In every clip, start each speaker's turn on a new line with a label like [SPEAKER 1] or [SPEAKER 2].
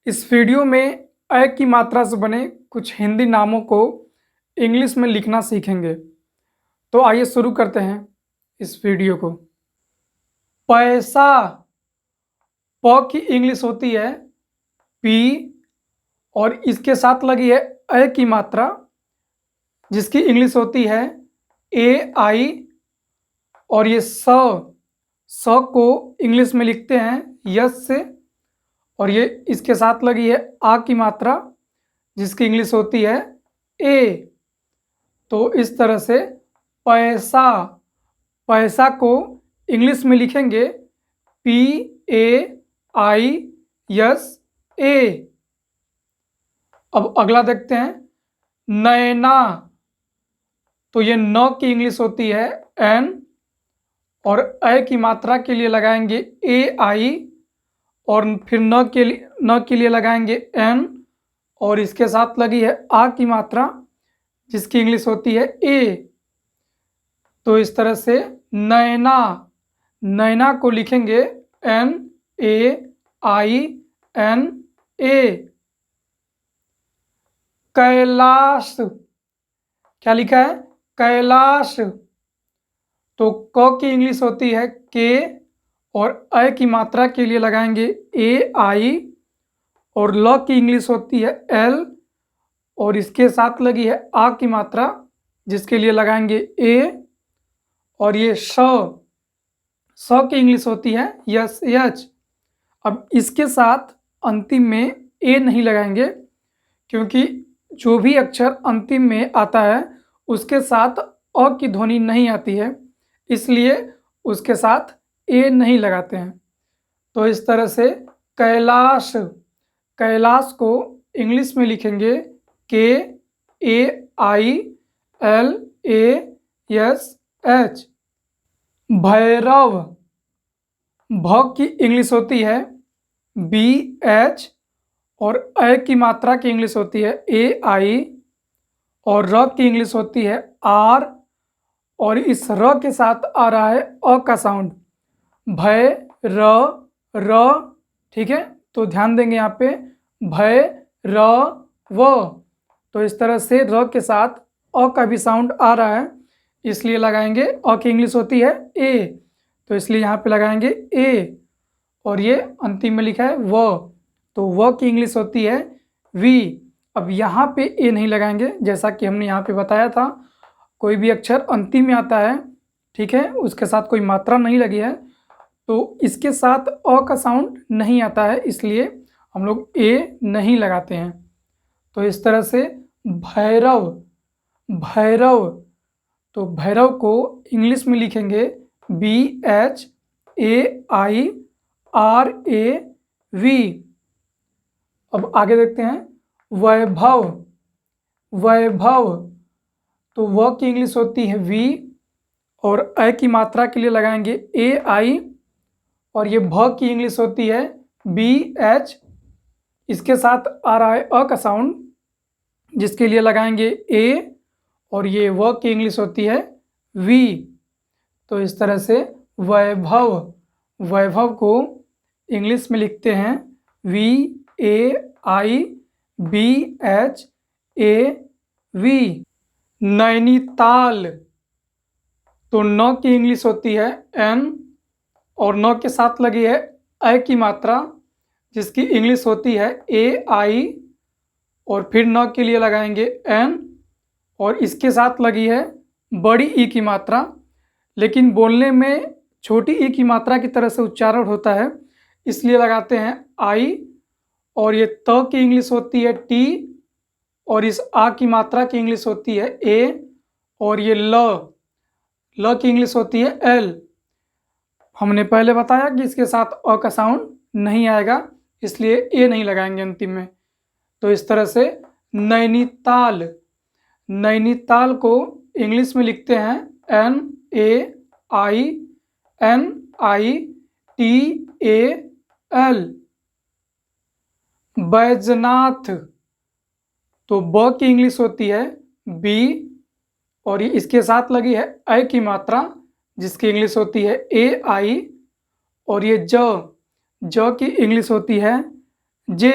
[SPEAKER 1] इस वीडियो में अ की मात्रा से बने कुछ हिंदी नामों को इंग्लिश में लिखना सीखेंगे। तो आइए शुरू करते हैं इस वीडियो को। पैसा, प की इंग्लिश होती है पी और इसके साथ लगी है अ की मात्रा जिसकी इंग्लिश होती है ए आई और ये स को इंग्लिश में लिखते हैं यस से और ये इसके साथ लगी है आ की मात्रा जिसकी इंग्लिश होती है ए। तो इस तरह से पैसा, पैसा को इंग्लिश में लिखेंगे P A I S A. अब अगला देखते हैं नैना, तो ये न की इंग्लिश होती है एन और अ की मात्रा के लिए लगाएंगे ए आई और फिर न के लिए लगाएंगे एन और इसके साथ लगी है आ की मात्रा जिसकी इंग्लिश होती है ए। तो इस तरह से नैना, नैना को लिखेंगे N A I N A. Kailash, क्या लिखा है कैलाश, तो क की इंग्लिश होती है के और अ की मात्रा के लिए लगाएंगे ए आई और ल की इंग्लिश होती है एल और इसके साथ लगी है आ की मात्रा जिसके लिए लगाएंगे ए और ये श की इंग्लिश होती है यस एच। अब इसके साथ अंतिम में ए नहीं लगाएंगे क्योंकि जो भी अक्षर अंतिम में आता है उसके साथ अ की ध्वनि नहीं आती है, इसलिए उसके साथ ए नहीं लगाते हैं। तो इस तरह से कैलाश, कैलाश को इंग्लिश में लिखेंगे के A I L A S H. Bhairav, भ की इंग्लिश होती है बी एच और अ की मात्रा की इंग्लिश होती है ए आई और र की इंग्लिश होती है आर और इस र के साथ आ रहा है अ का साउंड भय र, ठीक है। तो ध्यान देंगे यहाँ पे भय र व। तो इस तरह से र के साथ अ का भी साउंड आ रहा है इसलिए लगाएंगे अ की इंग्लिश होती है ए, तो इसलिए यहाँ पे लगाएंगे ए और ये अंतिम में लिखा है व, तो व की इंग्लिश होती है वी। अब यहाँ पे ए नहीं लगाएंगे जैसा कि हमने यहाँ पे बताया था, कोई भी अक्षर अंतिम में आता है, ठीक है, उसके साथ कोई मात्रा नहीं लगी है तो इसके साथ अ का साउंड नहीं आता है, इसलिए हम लोग ए नहीं लगाते हैं। तो इस तरह से भैरव, भैरव, तो भैरव को इंग्लिश में लिखेंगे B H A I R A V. अब आगे देखते हैं वैभव, वैभव, तो व की इंग्लिश होती है वी और अ की मात्रा के लिए लगाएंगे ए आई और ये भ की इंग्लिश होती है बी एच, इसके साथ आ रहा है अ का साउंड जिसके लिए लगाएंगे ए और ये व की इंग्लिश होती है वी। तो इस तरह से वैभव, वैभव को इंग्लिश में लिखते हैं V A I B H A V. Nainital, तो न की इंग्लिश होती है एन और न के साथ लगी है अ की मात्रा जिसकी इंग्लिश होती है ए आई और फिर न के लिए लगाएंगे एन और इसके साथ लगी है बड़ी ई की मात्रा, लेकिन बोलने में छोटी ई की मात्रा की तरह से उच्चारण होता है इसलिए लगाते हैं आई और ये त की इंग्लिश होती है टी और इस आ की मात्रा की इंग्लिश होती है ए और ये ल की इंग्लिश होती है एल। हमने पहले बताया कि इसके साथ अ का साउंड नहीं आएगा इसलिए ए नहीं लगाएंगे अंतिम में। तो इस तरह से नैनीताल, नैनीताल को इंग्लिश में लिखते हैं N A I N I T A L. Baijnath, तो ब की इंग्लिश होती है बी और ये इसके साथ लगी है अ की मात्रा जिसकी इंग्लिश होती है ए आई और ये ज की इंग्लिश होती है जे।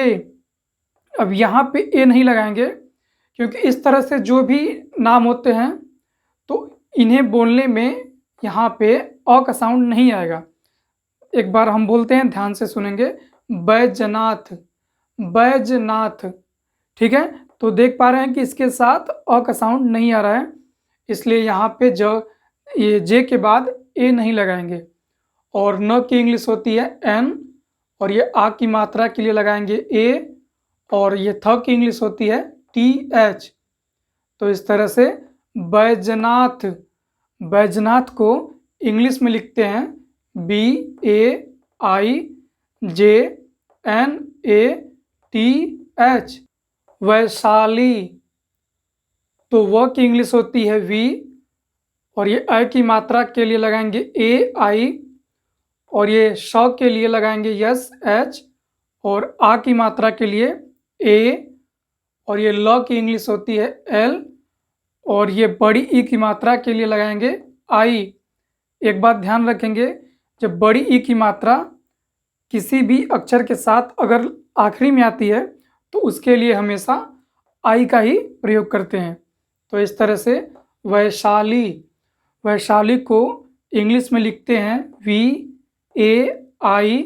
[SPEAKER 1] अब यहाँ पे ए नहीं लगाएंगे, क्योंकि इस तरह से जो भी नाम होते हैं तो इन्हें बोलने में यहाँ पे अ का साउंड नहीं आएगा। एक बार हम बोलते हैं, ध्यान से सुनेंगे। बैजनाथ, बैजनाथ। ठीक है, तो देख पा रहे हैं कि इसके साथ अ का साउंड नहीं आ रहा है, इसलिए यहाँ पे ये जे के बाद ए नहीं लगाएंगे। और न की इंग्लिश होती है एन, और ये आ की मात्रा के लिए लगाएंगे ए, और ये थ की इंग्लिश होती है टी एच। तो इस तरह से बैजनाथ, बैजनाथ को इंग्लिश में लिखते हैं B A I J N A T H. Vaishali, तो व की इंग्लिश होती है वी, और ये अ की मात्रा के लिए लगाएंगे ए आई, और ये श के लिए लगाएंगे यस एच, और आ की मात्रा के लिए ए, और ये ल की इंग्लिश होती है एल, और ये बड़ी ई की मात्रा के लिए लगाएंगे आई। एक बात ध्यान रखेंगे, जब बड़ी ई की मात्रा किसी भी अक्षर के साथ अगर आखिरी में आती है तो उसके लिए हमेशा आई का ही प्रयोग करते हैं। तो इस तरह से वैशाली, वैशाली को इंग्लिश में लिखते हैं V A I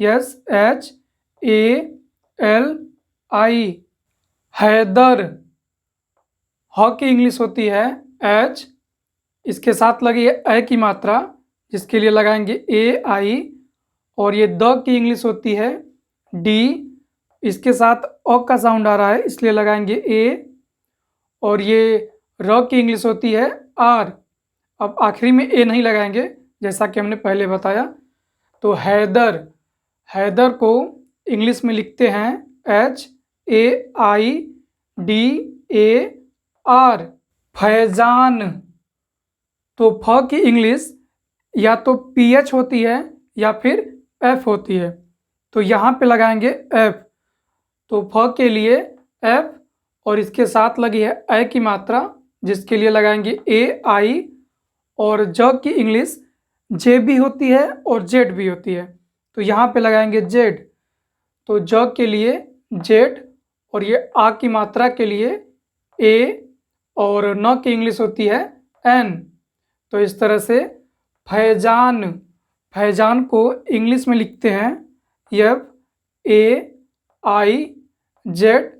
[SPEAKER 1] S H A L I. Haider, ह की इंग्लिश होती है एच, इसके साथ लगी है ए की मात्रा जिसके लिए लगाएंगे ए आई, और ये द की इंग्लिश होती है डी, इसके साथ अ का साउंड आ रहा है इसलिए लगाएंगे ए, और ये र की इंग्लिश होती है आर। अब आखिरी में ए नहीं लगाएंगे जैसा कि हमने पहले बताया। तो हैदर, हैदर को इंग्लिश में लिखते हैं H A I D A R. Faizan, तो फ की इंग्लिश या तो पी एच होती है या फिर एफ होती है, तो यहाँ पे लगाएंगे एफ। तो फ के लिए एफ, और इसके साथ लगी है ए की मात्रा जिसके लिए लगाएंगे ए आई, और ज की इंग्लिश जे भी होती है और जेड भी होती है, तो यहाँ पे लगाएंगे जेड। तो ज के लिए जेड, और ये आ की मात्रा के लिए ए, और न की इंग्लिश होती है एन। तो इस तरह से फैजान, फैजान को इंग्लिश में लिखते हैं F A I Z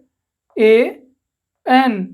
[SPEAKER 1] A N.